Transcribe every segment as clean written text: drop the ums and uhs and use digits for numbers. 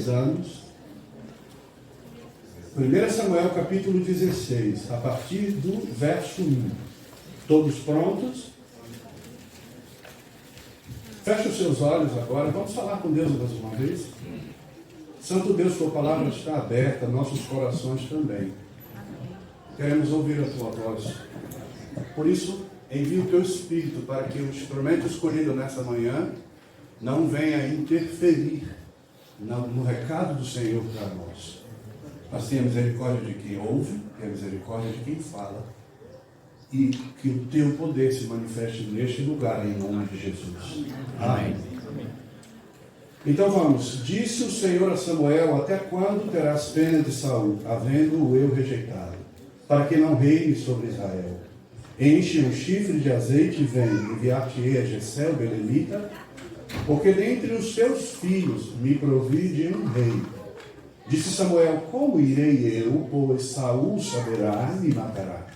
10 anos. 1 Samuel capítulo 16, a partir do verso 1. Todos prontos? Feche os seus olhos agora, vamos falar com Deus mais uma vez. Santo Deus, tua palavra está aberta, nossos corações também. Queremos ouvir a tua voz. Por isso, envia o teu Espírito para que o instrumento escolhido nessa manhã não venha interferir no recado do Senhor para nós. Mas tenha misericórdia de quem ouve, tenha misericórdia de quem fala. E que o teu poder se manifeste neste lugar, em nome de Jesus. Amém. Então vamos. Disse o Senhor a Samuel: até quando terás pena de Saul, havendo-o eu rejeitado, para que não reine sobre Israel? Enche um chifre de azeite e vem, enviar-te-ei a Jessé, o belemita, porque dentre os teus filhos me provi de um rei. Disse Samuel: como irei eu, pois Saul saberá e me matará?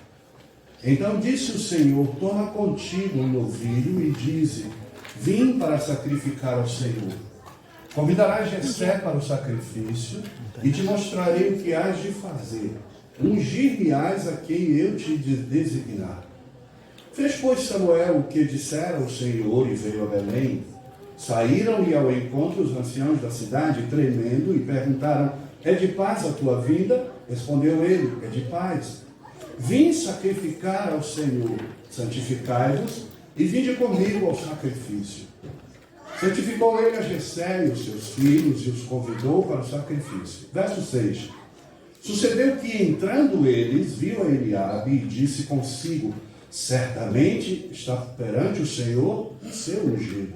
Então disse o Senhor: toma contigo um novilho e dize: vim para sacrificar ao Senhor. Convidarás Jessé para o sacrifício e te mostrarei o que hás de fazer. Ungir-me-ás a quem eu te designar. Fez, pois, Samuel o que dissera o Senhor e veio a Belém. Saíram-lhe ao encontro os anciãos da cidade, tremendo, e perguntaram: é de paz a tua vinda? Respondeu ele: é de paz. Vim sacrificar ao Senhor. Santificai-vos e vinde comigo ao sacrifício. Santificou ele a Jessé e os seus filhos e os convidou para o sacrifício. Verso 6. Sucedeu que, entrando eles, viu a Eliabe e disse consigo: certamente está perante o Senhor o seu ungido.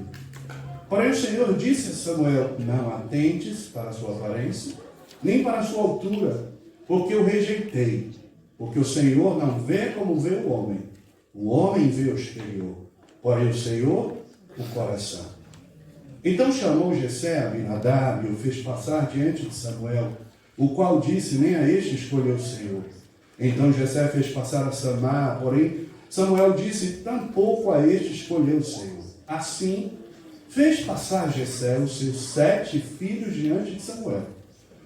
Porém o Senhor disse a Samuel: não atentes para a sua aparência, nem para a sua altura, porque eu rejeitei. Porque o Senhor não vê como vê o homem vê o exterior, porém o Senhor o coração. Então chamou Jessé a Abinadab e o fez passar diante de Samuel, o qual disse: nem a este escolheu o Senhor. Então Jessé fez passar a Samá, porém Samuel disse: tampouco a este escolheu o Senhor. Assim fez passar Jessé os seus 7 filhos diante de Samuel.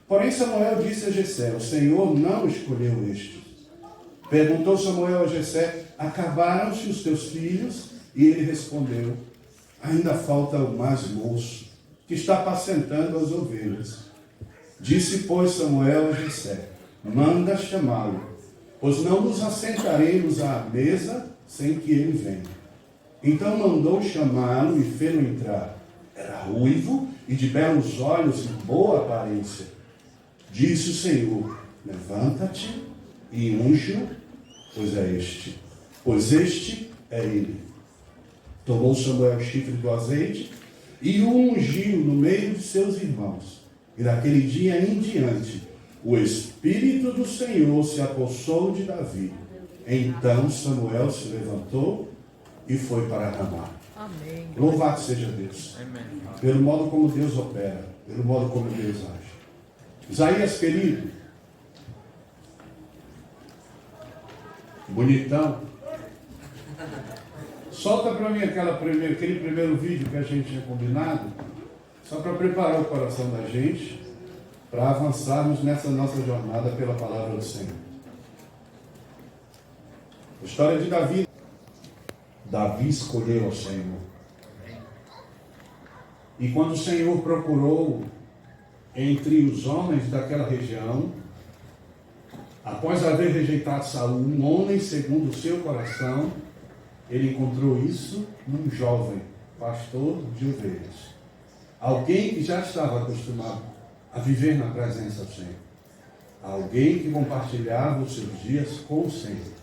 Porém Samuel disse a Jessé: o Senhor não escolheu este. Perguntou Samuel a Jessé: acabaram-se os teus filhos? E ele respondeu: ainda falta o mais moço, que está apacentando as ovelhas. Disse, pois, Samuel a Jessé: manda chamá-lo, pois não nos assentaremos à mesa sem que ele venha. Então mandou chamá-lo e fê-lo entrar. Era ruivo e de belos olhos e boa aparência. Disse o Senhor: levanta-te e unge-o, pois este é ele. Tomou Samuel o chifre do azeite e o ungiu no meio de seus irmãos. E daquele dia em diante, o Espírito do Senhor se apossou de Davi. Então Samuel se levantou e foi para Ramá. Amém. Louvado seja Deus. Amém. Pelo modo como Deus opera, pelo modo como Deus age. Isaías, querido, bonitão, solta para mim aquele primeiro vídeo que a gente tinha combinado, só para preparar o coração da gente, para avançarmos nessa nossa jornada pela palavra do Senhor. A história de Davi. Davi escolheu ao Senhor. E quando o Senhor procurou entre os homens daquela região, após haver rejeitado Saul, um homem segundo o seu coração, ele encontrou isso num jovem pastor de ovelhas. Alguém que já estava acostumado a viver na presença do Senhor. Alguém que compartilhava os seus dias com o Senhor.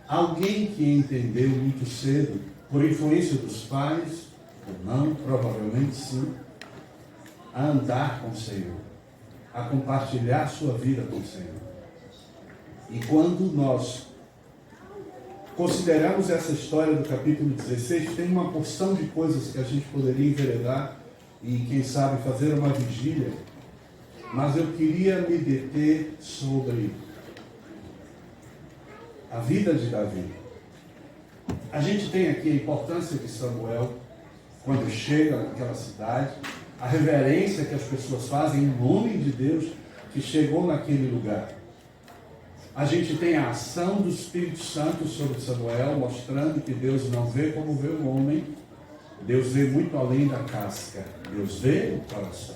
Alguém que entendeu muito cedo, por influência dos pais, ou não, provavelmente sim, a andar com o Senhor, a compartilhar sua vida com o Senhor. E quando nós consideramos essa história do capítulo 16, tem uma porção de coisas que a gente poderia enveredar e, quem sabe, fazer uma vigília, mas eu queria me deter sobre a vida de Davi. A gente tem aqui a importância de Samuel, quando chega naquela cidade, a reverência que as pessoas fazem em nome de Deus que chegou naquele lugar. A gente tem a ação do Espírito Santo sobre Samuel, mostrando que Deus não vê como vê o homem, Deus vê muito além da casca, Deus vê o coração.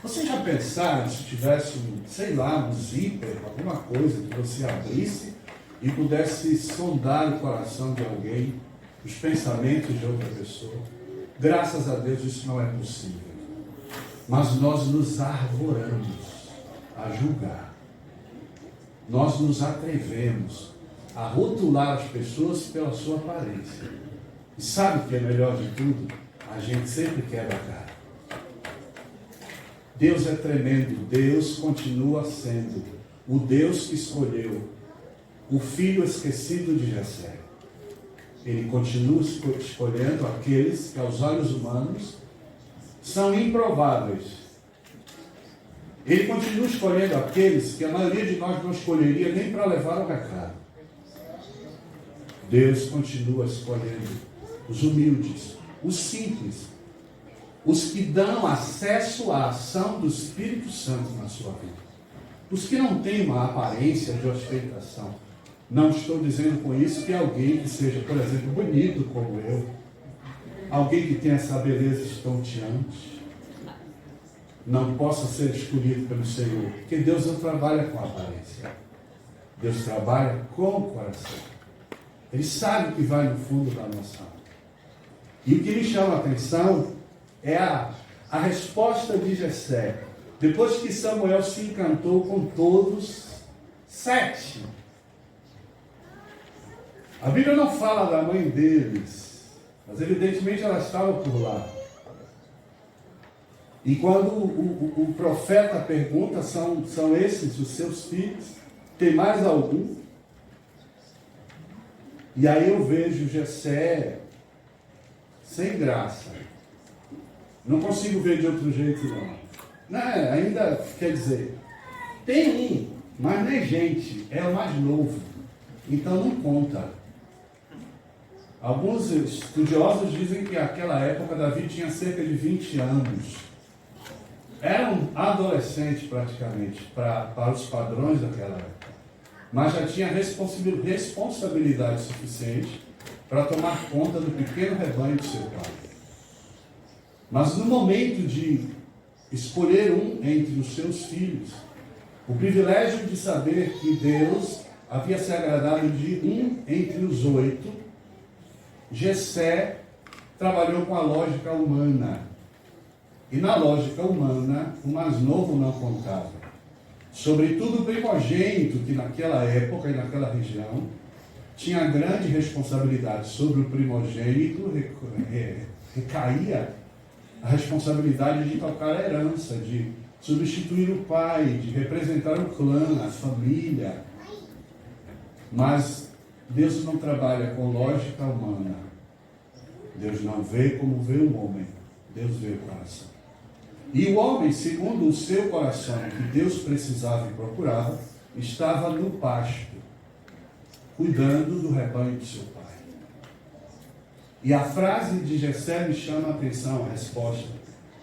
Vocês já pensaram se tivesse, sei lá, um zíper, alguma coisa que você abrisse e pudesse sondar o coração de alguém, os pensamentos de outra pessoa? Graças a Deus isso não é possível. Mas nós nos arvoramos a julgar. Nós nos atrevemos a rotular as pessoas pela sua aparência. E sabe o que é melhor de tudo? A gente sempre quebra a cara. Deus é tremendo. Deus continua sendo o Deus que escolheu o filho esquecido de Jessé. Ele continua escolhendo aqueles que aos olhos humanos são improváveis. Ele continua escolhendo aqueles que a maioria de nós não escolheria nem para levar o recado. Deus continua escolhendo os humildes, os simples, os que dão acesso à ação do Espírito Santo na sua vida. Os que não têm uma aparência de ostentação. Não estou dizendo com isso que alguém que seja, por exemplo, bonito como eu, alguém que tenha essa beleza estonteante, não possa ser escolhido pelo Senhor. Porque Deus não trabalha com a aparência. Deus trabalha com o coração. Ele sabe o que vai no fundo da nossa alma. E o que me chama a atenção é a resposta de Jessé. Depois que Samuel se encantou com todos, 7. A Bíblia não fala da mãe deles, mas evidentemente ela estava por lá. E quando o profeta pergunta, são esses os seus filhos? Tem mais algum? E aí eu vejo Jessé sem graça. Não consigo ver de outro jeito, não. Ainda, quer dizer, tem um, mas não é gente, é o mais novo. Então não conta. Alguns estudiosos dizem que naquela época Davi tinha cerca de 20 anos. Era um adolescente praticamente, para os padrões daquela época. Mas já tinha responsabilidade suficiente para tomar conta do pequeno rebanho de seu pai. Mas no momento de escolher um entre os seus filhos, o privilégio de saber que Deus havia se agradado de um entre os 8, Jessé trabalhou com a lógica humana. E na lógica humana, o mais novo não contava. Sobretudo o primogênito, que naquela época e naquela região tinha grande responsabilidade. Sobre o primogênito recaía a responsabilidade de tocar a herança, de substituir o pai, de representar o clã, a família. Mas Deus não trabalha com lógica humana. Deus não vê como vê o homem. Deus vê o coração. E o homem, segundo o seu coração, que Deus precisava e procurava, estava no pasto, cuidando do rebanho de seu pai. E a frase de Jessé me chama a atenção, a resposta: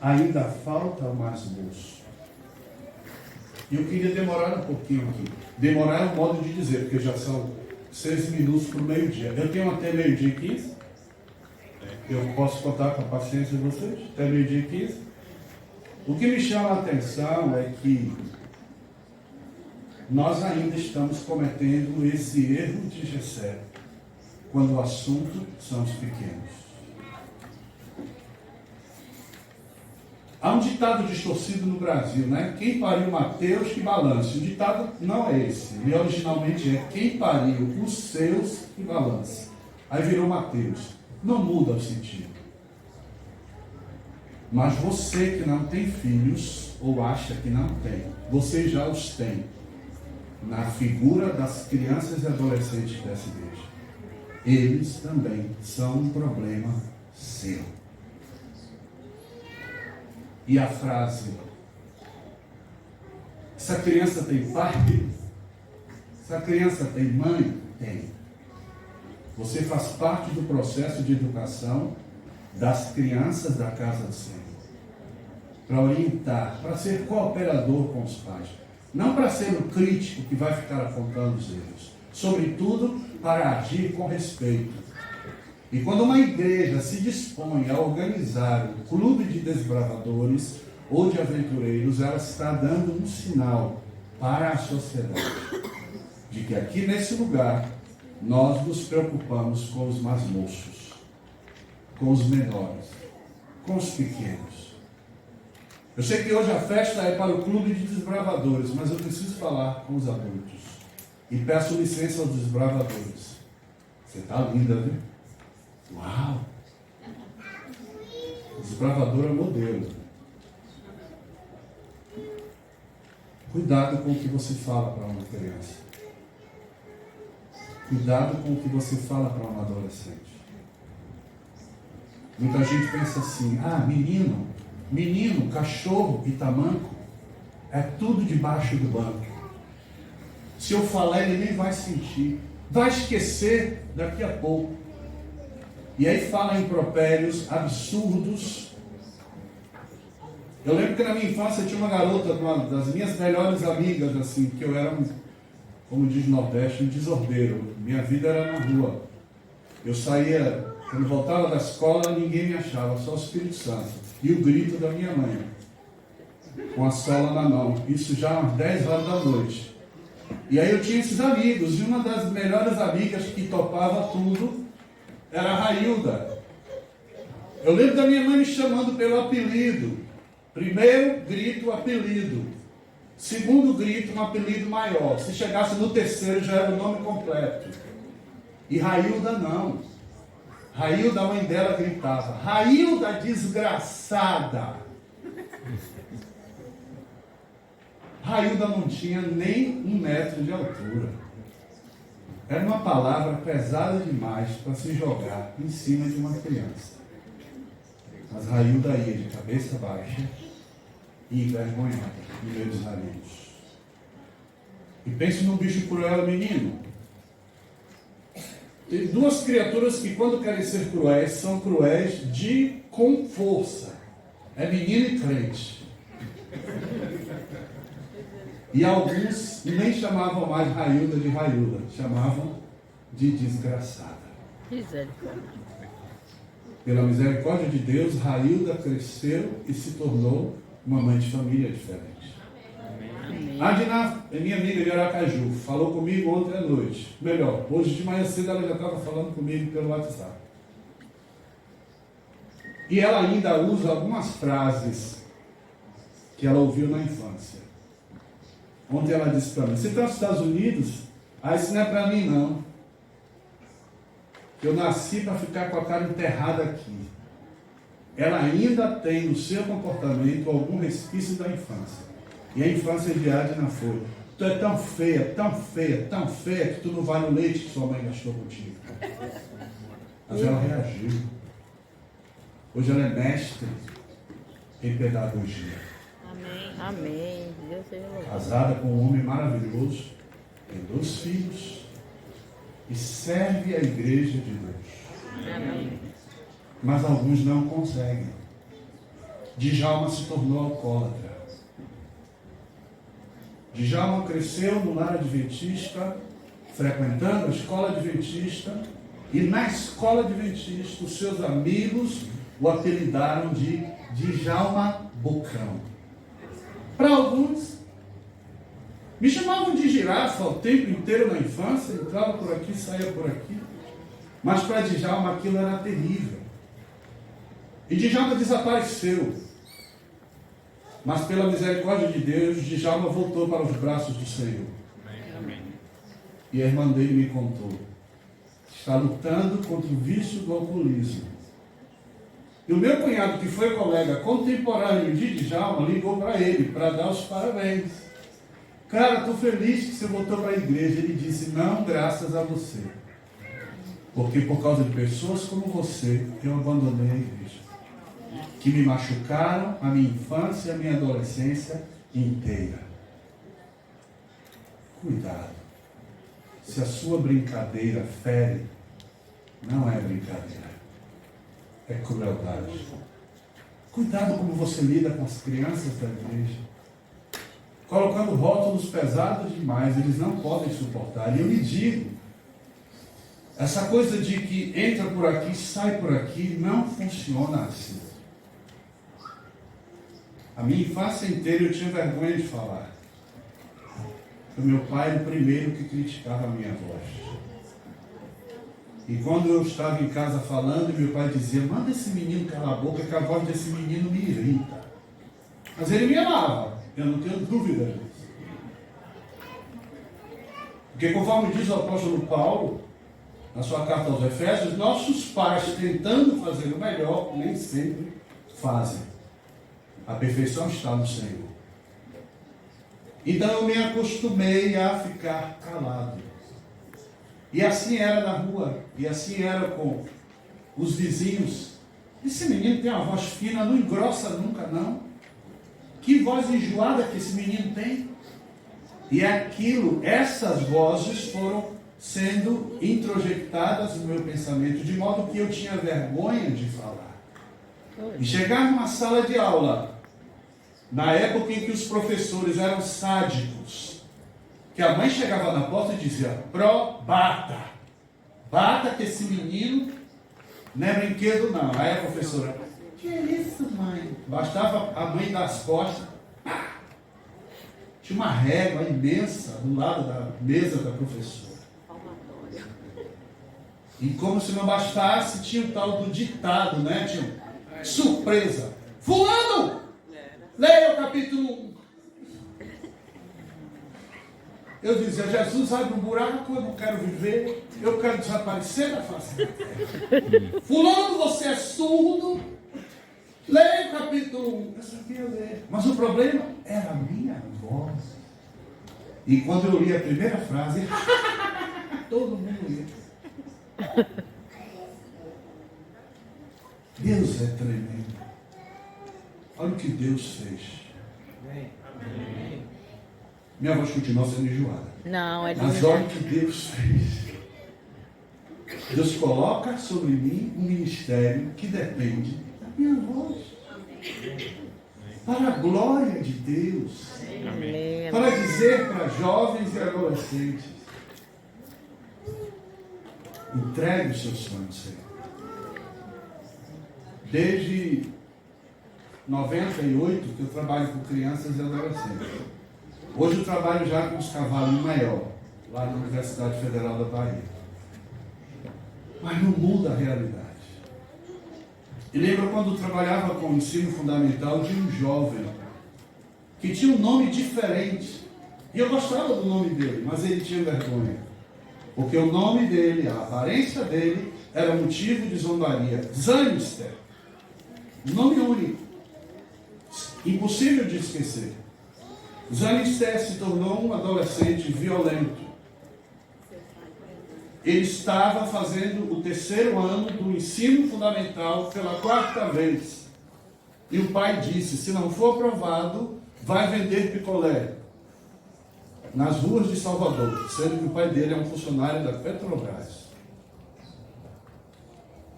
ainda falta o mais moço. E eu queria demorar um pouquinho aqui. Demorar é um modo de dizer, porque já são 6 minutos para o meio-dia. Eu tenho até meio-dia e 15. Eu posso contar com a paciência de vocês? Até meio-dia e 15. O que me chama a atenção é que nós ainda estamos cometendo esse erro de Jessé, quando o assunto são os pequenos. Há um ditado distorcido no Brasil, né? Quem pariu Mateus que balance. O ditado não é esse. Ele originalmente é quem pariu os seus que balance. Aí virou Mateus. Não muda o sentido. Mas você que não tem filhos, ou acha que não tem, você já os tem. Na figura das crianças e adolescentes dessa igreja. Eles também são um problema seu. E a frase: essa criança tem pai? Essa criança tem mãe? Tem. Você faz parte do processo de educação das crianças da casa do Senhor. Para orientar, para ser cooperador com os pais. Não para ser o crítico que vai ficar apontando os erros. Sobretudo, para agir com respeito. E quando uma igreja se dispõe a organizar um clube de desbravadores ou de aventureiros, ela está dando um sinal para a sociedade de que aqui nesse lugar nós nos preocupamos com os mais moços, com os menores, com os pequenos. Eu sei que hoje a festa é para o clube de desbravadores, mas eu preciso falar com os adultos. E peço licença aos desbravadores. Você está linda, viu? Uau! Desbravadora modelo. Cuidado com o que você fala para uma criança. Cuidado com o que você fala para um adolescente. Muita gente pensa assim, menino, cachorro e tamanco, é tudo debaixo do banco. Se eu falar, ele nem vai sentir. Vai esquecer daqui a pouco. E aí fala impropérios absurdos. Eu lembro que na minha infância tinha uma garota, uma das minhas melhores amigas, assim, que eu era, como diz no Nordeste, um desordeiro. Minha vida era na rua. Eu saía, quando voltava da escola, ninguém me achava, só o Espírito Santo. E o grito da minha mãe, com a sola na mão. Isso já às 10 horas da noite. E aí eu tinha esses amigos, e uma das melhores amigas que topava tudo era a Railda. Eu lembro da minha mãe me chamando pelo apelido. Primeiro grito, apelido. Segundo grito, um apelido maior. Se chegasse no terceiro, já era o nome completo. E Railda não. Railda, a mãe dela gritava, Railda desgraçada. Railda não tinha nem 1 metro de altura. Era uma palavra pesada demais para se jogar em cima de uma criança. Mas Railda ia de cabeça baixa e envergonhada no meio dos amigos. E pense num bicho cruel, menino. Tem 2 criaturas que, quando querem ser cruéis, são cruéis com força. É menino e crente. E alguns nem chamavam mais Railda de Railda, chamavam de desgraçada. Misericórdia. Pela misericórdia de Deus, Railda cresceu e se tornou uma mãe de família diferente. Amém. A Adina é minha amiga de Aracaju, falou comigo ontem à noite. Melhor, hoje de manhã cedo ela já estava falando comigo pelo WhatsApp. E ela ainda usa algumas frases que ela ouviu na infância. Ontem ela disse para mim, você está nos Estados Unidos? Isso não é para mim não. Eu nasci para ficar com a cara enterrada aqui. Ela ainda tem no seu comportamento algum resquício da infância. E a infância de Adina foi, tu é tão feia, tão feia, tão feia, que tu não vai no leite que sua mãe gastou contigo. Mas ela reagiu. Hoje ela é mestre em pedagogia. Amém. Deus seja louvado. Casada com um homem maravilhoso, tem 2 filhos e serve a igreja de Deus. Amém. Mas alguns não conseguem. Djalma se tornou alcoólatra. Djalma cresceu no lar adventista, frequentando a escola adventista, e na escola adventista os seus amigos o apelidaram de Djalma Bocão. Para alguns, me chamavam de girafa o tempo inteiro na infância, entrava por aqui, saía por aqui. Mas para Djalma aquilo era terrível. E Djalma desapareceu. Mas pela misericórdia de Deus, Djalma voltou para os braços do Senhor. Amém. E a irmã dele me contou. Está lutando contra o vício do alcoolismo. E o meu cunhado, que foi colega contemporâneo de Djalma, ligou para ele para dar os parabéns. Cara, estou feliz que você voltou para a igreja. Ele disse, não, graças a você. Porque por causa de pessoas como você, eu abandonei a igreja. Que me machucaram a minha infância e a minha adolescência inteira. Cuidado. Se a sua brincadeira fere, não é brincadeira. é crueldade. Cuidado como você lida com as crianças da igreja. Colocando rótulos pesados demais, eles não podem suportar. E eu lhe digo, essa coisa de que entra por aqui, sai por aqui, não funciona assim. A minha infância inteira eu tinha vergonha de falar. O meu pai era o primeiro que criticava a minha voz. E quando eu estava em casa falando, meu pai dizia: manda esse menino calar a boca, que a voz desse menino me irrita. Mas ele me amava, eu não tenho dúvida disso. Porque conforme diz o apóstolo Paulo, na sua carta aos Efésios, nossos pais, tentando fazer o melhor, nem sempre fazem. A perfeição está no Senhor. Então eu me acostumei a ficar calado. E assim era na rua, e assim era com os vizinhos. Esse menino tem uma voz fina, não engrossa nunca não. Que voz enjoada que esse menino tem. E aquilo, essas vozes foram sendo introjetadas no meu pensamento, de modo que eu tinha vergonha de falar. E chegar numa sala de aula, na época em que os professores eram sádicos, que a mãe chegava na porta e dizia: bata que esse menino não é brinquedo não. Aí a professora: que é isso, mãe? Bastava a mãe dar as costas, tinha uma régua imensa do lado da mesa da professora. E como se não bastasse, tinha o tal do ditado, né? Tinha surpresa: fulano, leia o capítulo 1. Eu dizia: Jesus, abre um buraco, eu não quero viver, eu quero desaparecer da face da terra. Fulano, você é surdo, leia o capítulo 1. Eu sabia ler, mas o problema era a minha voz. E quando eu li a primeira frase, todo mundo ia. Deus é tremendo. Olha o que Deus fez. Minha voz continua sendo enjoada. Não, é Mas olha o que Deus fez. Deus coloca sobre mim um ministério que depende da minha voz. Para a glória de Deus. Amém. Para dizer para jovens e adolescentes: entregue os seus sonhos, Senhor. Desde 98 que eu trabalho com crianças e adolescentes. Hoje eu trabalho já com os cavalos maior, lá na Universidade Federal da Bahia. Mas não muda a realidade. E lembro quando eu trabalhava com o ensino fundamental de um jovem que tinha um nome diferente. E eu gostava do nome dele, mas ele tinha vergonha. Porque o nome dele, a aparência dele, era motivo de zombaria. Zanister. Nome único. Impossível de esquecer. Zanister se tornou um adolescente violento. Ele estava fazendo o 3º ano do ensino fundamental pela 4ª vez. E o pai disse: se não for aprovado, vai vender picolé nas ruas de Salvador, sendo que o pai dele é um funcionário da Petrobras.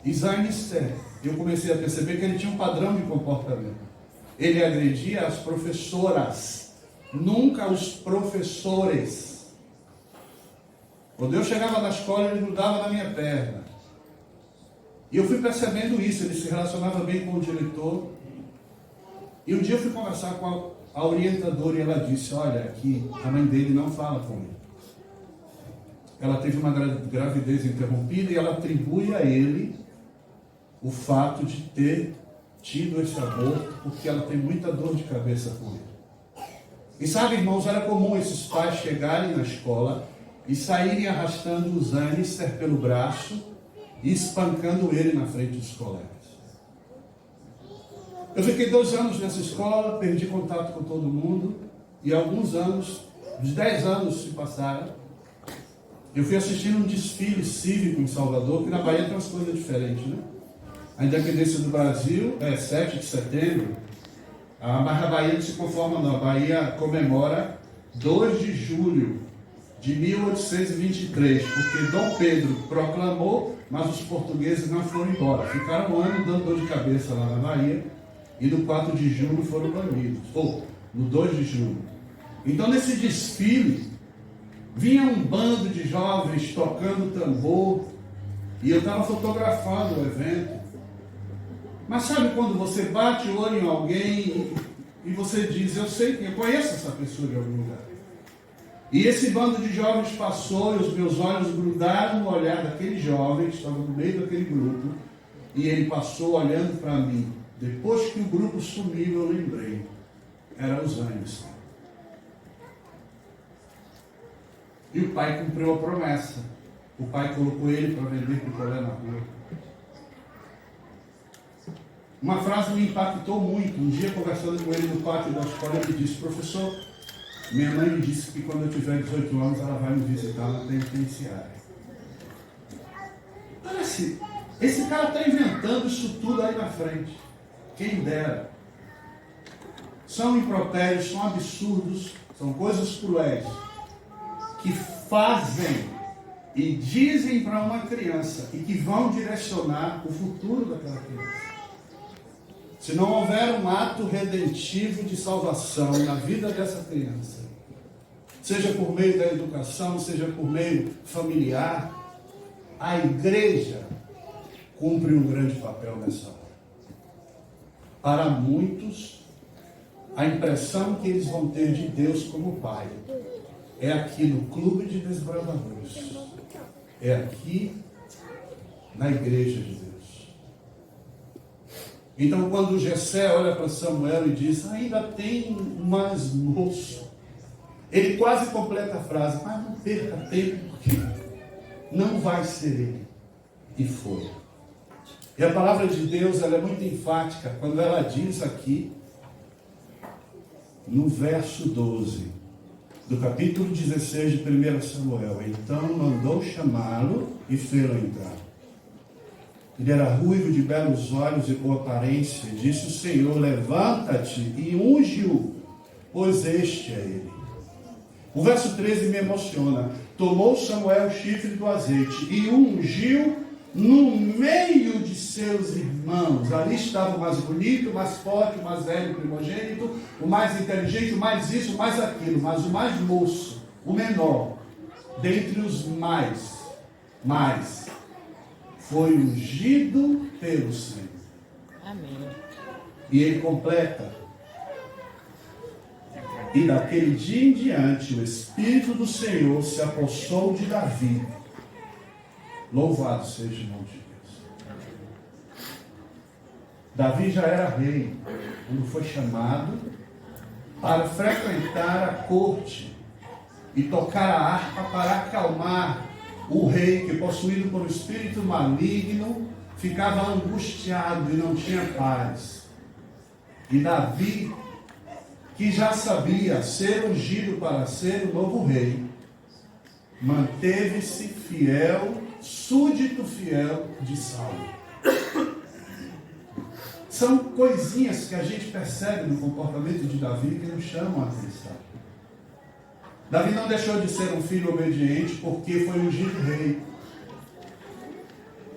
E Zanister, eu comecei a perceber que ele tinha um padrão de comportamento. Ele agredia as professoras, nunca os professores. Quando eu chegava na escola, ele grudava na minha perna. E eu fui percebendo isso, ele se relacionava bem com o diretor. E um dia eu fui conversar com a orientadora e ela disse: olha, aqui a mãe dele não fala com ele. Ela teve uma gravidez interrompida e ela atribui a ele o fato de ter tido esse aborto, porque ela tem muita dor de cabeça com ele. E sabe, irmãos, era comum esses pais chegarem na escola e saírem arrastando o Zanister pelo braço e espancando ele na frente dos colegas. Eu fiquei 2 anos nessa escola, perdi contato com todo mundo, e alguns anos, uns 10 anos se passaram, eu fui assistindo um desfile cívico em Salvador, que na Bahia tem umas coisas diferentes, né? A independência do Brasil é 7 de setembro, mas a Bahia não se conforma não, a Bahia comemora 2 de julho, de 1823, porque Dom Pedro proclamou, mas os portugueses não foram embora. Ficaram um ano dando dor de cabeça lá na Bahia, e no 4 de julho foram banidos, ou no 2 de julho. Então, nesse desfile, vinha um bando de jovens tocando tambor, e eu estava fotografando o evento. Mas sabe quando você bate o olho em alguém e você diz, eu sei que eu conheço essa pessoa de algum lugar. E esse bando de jovens passou e os meus olhos grudaram no olhar daquele jovem que estava no meio daquele grupo, e ele passou olhando para mim. Depois que o grupo sumiu, eu lembrei. Era os Anderson. E o pai cumpriu a promessa. O pai colocou ele para vender picolé na rua. Uma frase me impactou muito. Um dia, conversando com ele no pátio da escola, ele disse, professor, minha mãe me disse que quando eu tiver 18 anos, ela vai me visitar na penitenciária. Parece, esse cara está inventando isso tudo aí na frente. Quem dera. São impropérios, são absurdos, são coisas cruéis, que fazem e dizem para uma criança e que vão direcionar o futuro daquela criança. Se não houver um ato redentivo de salvação na vida dessa criança, seja por meio da educação, seja por meio familiar, a igreja cumpre um grande papel nessa hora. Para muitos, a impressão que eles vão ter de Deus como Pai é aqui no clube de desbravadores, é aqui na igreja de Deus. Então, quando Jessé olha para Samuel e diz, ainda tem mais moço, ele quase completa a frase, mas não perca tempo, porque não vai ser ele. E foi. E a palavra de Deus, ela é muito enfática, quando ela diz aqui, no verso 12, do capítulo 16 de 1 Samuel, então mandou chamá-lo e fê-lo entrar. Ele era ruivo, de belos olhos e boa aparência. Disse o Senhor, levanta-te e unge-o, pois este é ele. O verso 13 me emociona. Tomou Samuel o chifre do azeite e o ungiu no meio de seus irmãos. Ali estava o mais bonito, o mais forte, o mais velho, o primogênito, o mais inteligente, o mais isso, o mais aquilo, mas o mais moço, o menor, dentre os mais, foi ungido pelo Senhor. Amém. E ele completa. E daquele dia em diante, o Espírito do Senhor se apossou de Davi. Louvado seja o nome de Deus. Davi já era rei, quando foi chamado para frequentar a corte e tocar a harpa para acalmar o rei que, possuído por um espírito maligno, ficava angustiado e não tinha paz. E Davi, que já sabia ser ungido para ser o novo rei, manteve-se fiel, súdito fiel de Saulo. São coisinhas que a gente percebe no comportamento de Davi que nos chamam a atenção. Davi não deixou de ser um filho obediente porque foi ungido rei.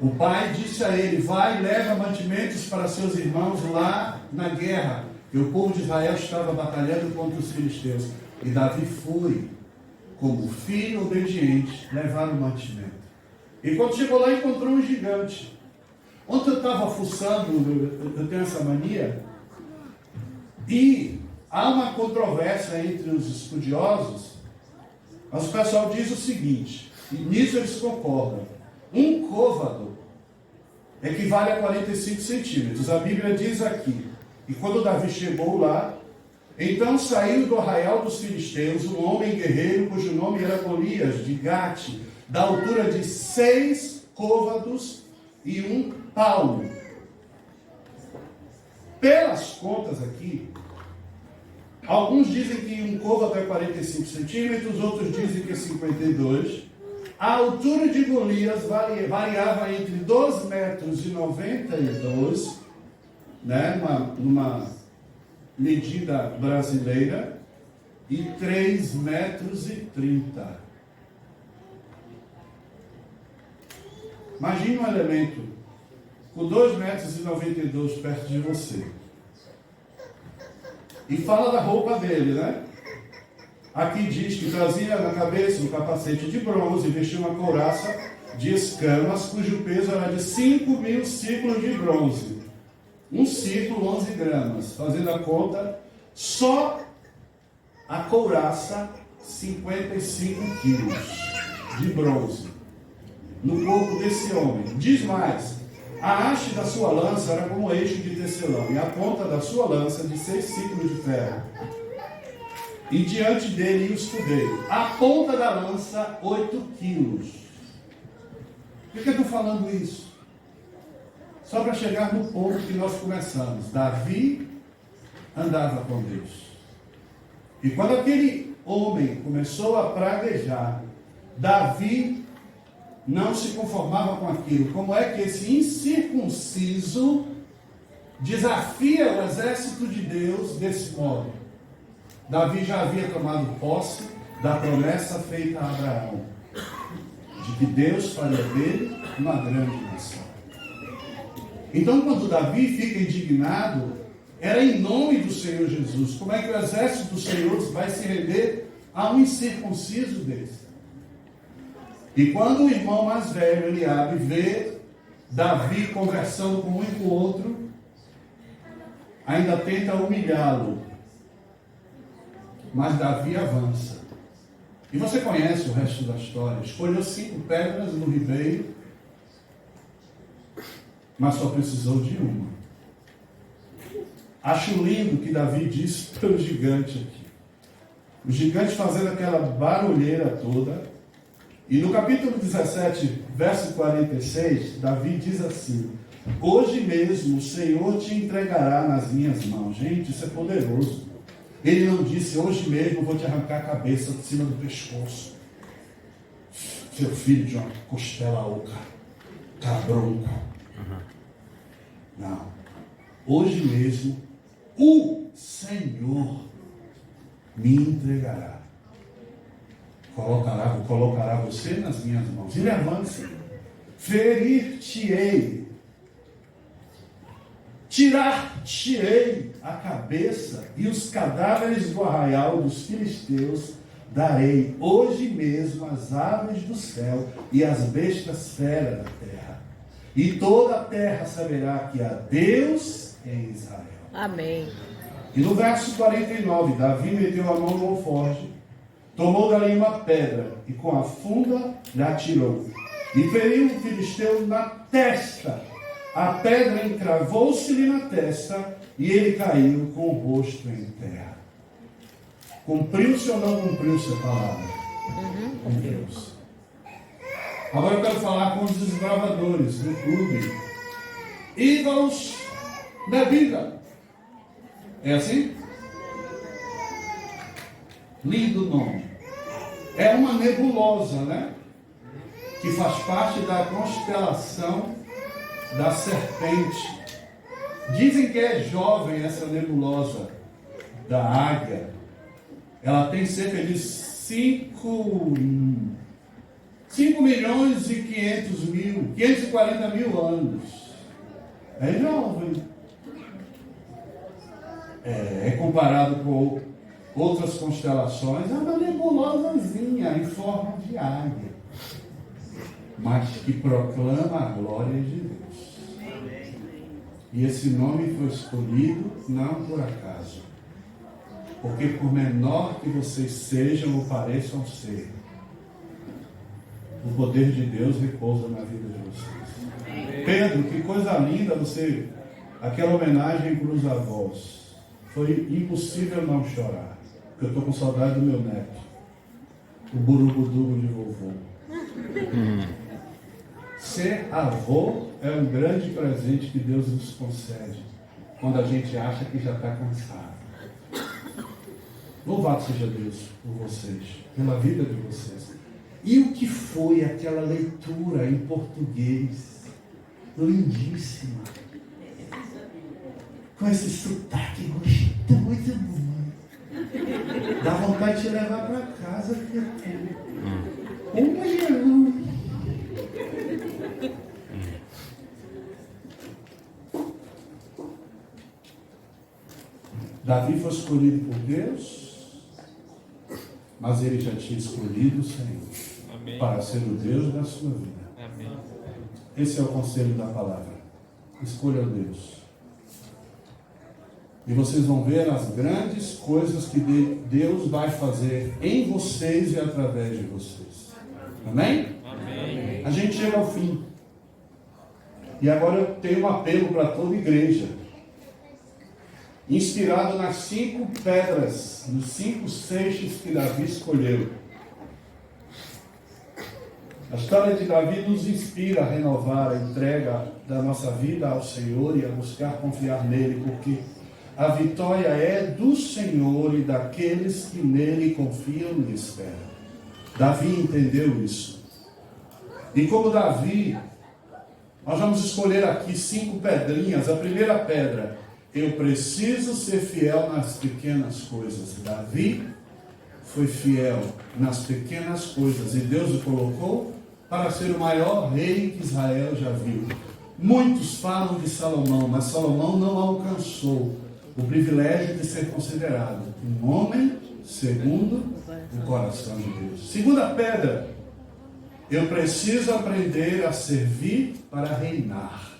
O pai disse a ele, vai e leva mantimentos para seus irmãos lá na guerra, que o povo de Israel estava batalhando contra os filisteus. E Davi foi, como filho obediente, levar o mantimento. E quando chegou lá, encontrou um gigante. Ontem eu estava fuçando, eu tenho essa mania, e há uma controvérsia entre os estudiosos, mas o pessoal diz o seguinte, e nisso eles concordam, um côvado equivale a 45 centímetros. A Bíblia diz aqui, e quando Davi chegou lá, então saiu do arraial dos filisteus um homem guerreiro, cujo nome era Golias, de Gate, da altura de 6 côvados e 1 palmo. Pelas contas aqui, alguns dizem que um côvado é 45 centímetros, outros dizem que é 52. A altura de Golias variava entre 2,92 metros, né, numa medida brasileira, e 3,30 metros. Imagine um elemento com 2,92 metros perto de você. E fala da roupa dele, né? Aqui diz que trazia na cabeça um capacete de bronze e vestia uma couraça de escamas, cujo peso era de 5.000 ciclos de bronze. Um ciclo, 11 gramas. Fazendo a conta, só a couraça, 55 quilos de bronze no corpo desse homem. Diz mais, a haste da sua lança era como eixo de tecelão, e a ponta da sua lança de 6 ciclos de ferro. E diante dele o escudeiro. A ponta da lança, 8 quilos. Por que eu estou falando isso? Só para chegar no ponto que nós começamos. Davi andava com Deus. E quando aquele homem começou a praguejar, Davi não se conformava com aquilo. Como é que esse incircunciso desafia o exército de Deus desse modo? Davi já havia tomado posse da promessa feita a Abraão, de que Deus faria dele uma grande nação. Então, quando Davi fica indignado, era em nome do Senhor Jesus. Como é que o exército do Senhor vai se render a um incircunciso desse? E quando o irmão mais velho, Eliabe, vê Davi conversando com um e com o outro, ainda tenta humilhá-lo. Mas Davi avança. E você conhece o resto da história. Escolheu 5 pedras no ribeiro, mas só precisou de uma. Acho lindo que Davi disse para o gigante aqui. O gigante fazendo aquela barulheira toda. E no capítulo 17, verso 46, Davi diz assim: hoje mesmo o Senhor te entregará nas minhas mãos. Gente, isso é poderoso. Ele não disse, hoje mesmo eu vou te arrancar a cabeça de cima do pescoço. Seu filho de uma costela oca, cabronco. Não. Hoje mesmo o Senhor me entregará. Colocará você nas minhas mãos. Ele avança. Ferir-te-ei. Tirar-te-ei a cabeça e os cadáveres do arraial dos filisteus darei hoje mesmo às aves do céu e às bestas feras da terra. E toda a terra saberá que há Deus em Israel. Amém. E no verso 49, Davi meteu a mão no alforje, tomou dali uma pedra e com a funda lhe atirou. E feriu o filisteu na testa. A pedra encravou-se-lhe na testa e ele caiu com o rosto em terra. Cumpriu-se ou não cumpriu-se a palavra? Cumpriu-se. Agora eu quero falar com os desbravadores do clube. Eagles Bebida. É assim? Lindo nome. É uma nebulosa, né? Que faz parte da constelação da serpente. Dizem que é jovem essa nebulosa da águia. Ela tem cerca de 5.540 mil anos. É jovem. É comparado com outras constelações, é uma nebulosazinha em forma de águia, mas que proclama a glória de Deus. E esse nome foi escolhido não por acaso, porque por menor que vocês sejam ou pareçam ser, o poder de Deus repousa na vida de vocês. Pedro, que coisa linda você, aquela homenagem para os avós. Foi impossível não chorar, porque eu estou com saudade do meu neto, o burubudugo de vovô. Ser avô é um grande presente que Deus nos concede, quando a gente acha que já está cansado. Louvado seja Deus por vocês, pela vida de vocês. E o que foi aquela leitura em português? Lindíssima. Com esse sotaque gostoso, mamãe. Dá vontade de te levar para casa, criatura. Jesus. Davi foi escolhido por Deus, mas ele já tinha escolhido o Senhor. Amém. Para ser o Deus da sua vida. Amém. Esse é o conselho da palavra. Escolha o Deus. E vocês vão ver as grandes coisas que Deus vai fazer em vocês e através de vocês. Amém? Amém. A gente chega ao fim. E agora eu tenho um apelo para toda a igreja. Inspirado nas 5 pedras, nos 5 seixos que Davi escolheu. A história de Davi nos inspira a renovar a entrega da nossa vida ao Senhor e a buscar confiar nele, porque a vitória é do Senhor e daqueles que nele confiam e esperam. Davi entendeu isso. E como Davi, nós vamos escolher aqui 5 pedrinhas. A primeira pedra: eu preciso ser fiel nas pequenas coisas. Davi foi fiel nas pequenas coisas e Deus o colocou para ser o maior rei que Israel já viu. Muitos falam de Salomão, mas Salomão não alcançou o privilégio de ser considerado um homem segundo o coração de Deus. Segunda pedra: eu preciso aprender a servir para reinar.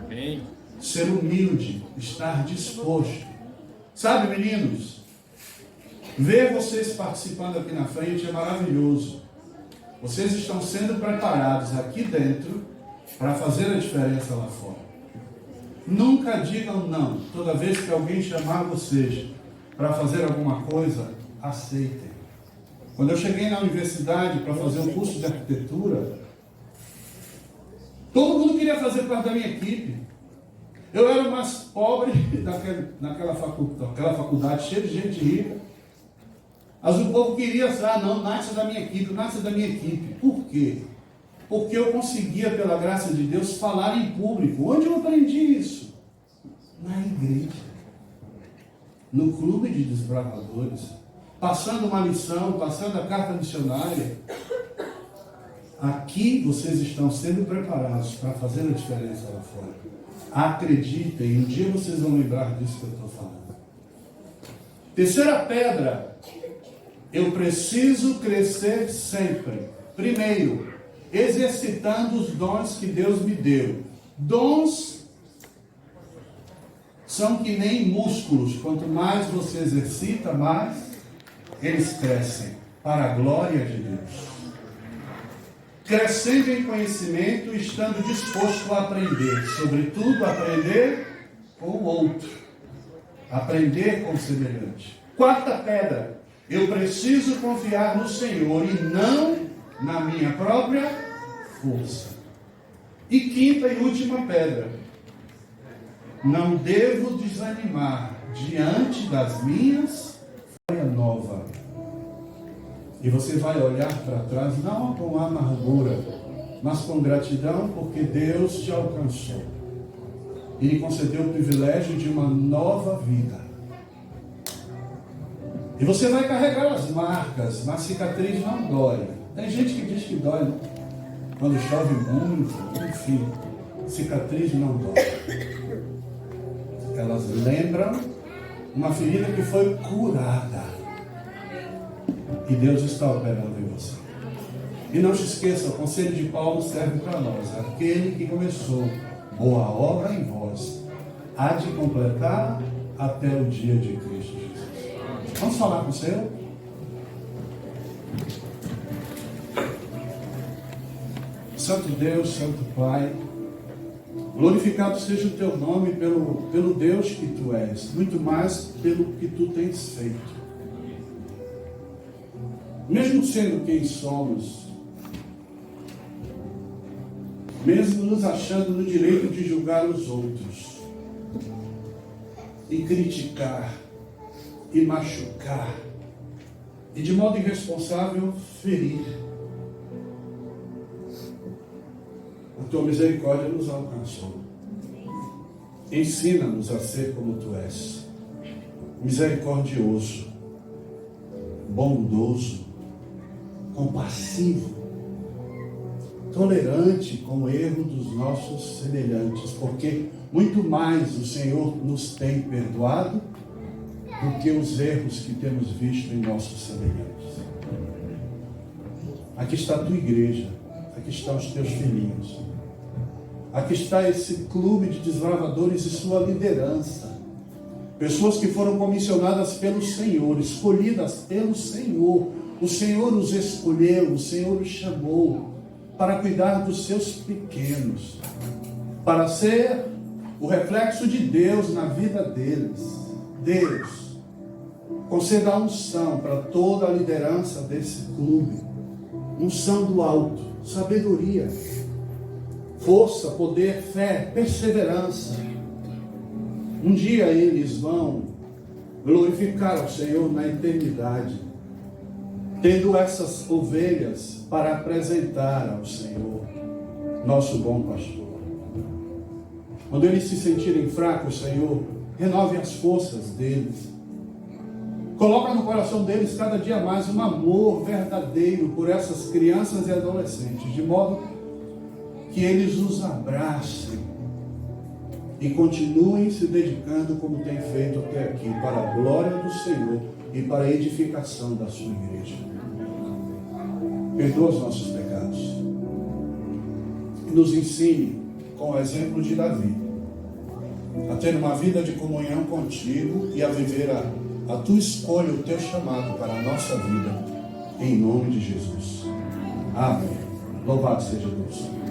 Amém. Ser humilde, estar disposto. Sabe, meninos, ver vocês participando aqui na frente é maravilhoso. Vocês estão sendo preparados aqui dentro para fazer a diferença lá fora. Nunca digam não. Toda vez que alguém chamar vocês para fazer alguma coisa, aceitem. Quando eu cheguei na universidade para fazer um curso de arquitetura, todo mundo queria fazer parte da minha equipe. Eu era o mais pobre naquela faculdade, cheia de gente rica. Mas o povo queria, não, nasce da minha equipe. Por quê? Porque eu conseguia, pela graça de Deus, falar em público. Onde eu aprendi isso? Na igreja. No clube de desbravadores. Passando uma lição, passando a carta missionária. Aqui vocês estão sendo preparados para fazer a diferença lá fora. Acreditem, um dia vocês vão lembrar disso que eu estou falando. Terceira pedra: eu preciso crescer sempre. Primeiro, exercitando os dons que Deus me deu. Dons são que nem músculos. Quanto mais você exercita, mais eles crescem para a glória de Deus. Crescendo em conhecimento, estando disposto a aprender. Sobretudo, aprender com o outro. Aprender com o semelhante. Quarta pedra: eu preciso confiar no Senhor e não na minha própria força. E quinta e última pedra: não devo desanimar diante das minhas falhas novas. E você vai olhar para trás, não com amargura, mas com gratidão, porque Deus te alcançou e lhe concedeu o privilégio de uma nova vida. E você vai carregar as marcas, mas cicatriz não dói. Tem gente que diz que dói, não? Quando chove muito, enfim, cicatriz não dói. Elas lembram uma ferida que foi curada. E Deus está operando em você. E não se esqueça, o conselho de Paulo serve para nós. Aquele que começou boa obra em vós, há de completar até o dia de Cristo Jesus. Vamos falar com o Senhor? Santo Deus, Santo Pai, glorificado seja o teu nome pelo Deus que tu és, muito mais pelo que tu tens feito. Mesmo sendo quem somos, mesmo nos achando no direito de julgar os outros, e criticar, e machucar, e de modo irresponsável ferir, a tua misericórdia nos alcançou. Ensina-nos a ser como tu és, misericordioso, bondoso, compassivo, tolerante com o erro dos nossos semelhantes, porque muito mais o Senhor nos tem perdoado do que os erros que temos visto em nossos semelhantes. Aqui está a tua igreja, aqui estão os teus filhinhos, aqui está esse clube de desbravadores e sua liderança. Pessoas que foram comissionadas pelo Senhor, escolhidas pelo Senhor. O Senhor os escolheu, o Senhor os chamou para cuidar dos seus pequenos, para ser o reflexo de Deus na vida deles. Deus, conceda a unção para toda a liderança desse clube, unção do alto, sabedoria, força, poder, fé, perseverança. Um dia eles vão glorificar ao Senhor na eternidade, tendo essas ovelhas para apresentar ao Senhor, nosso bom pastor. Quando eles se sentirem fracos, Senhor, renove as forças deles. Coloca no coração deles cada dia mais um amor verdadeiro por essas crianças e adolescentes, de modo que eles os abracem e continuem se dedicando como têm feito até aqui, para a glória do Senhor e para a edificação da sua igreja. Perdoa os nossos pecados e nos ensine, com o exemplo de Davi, a ter uma vida de comunhão contigo e a viver a tua escolha, o teu chamado para a nossa vida, em nome de Jesus. Amém. Louvado seja Deus.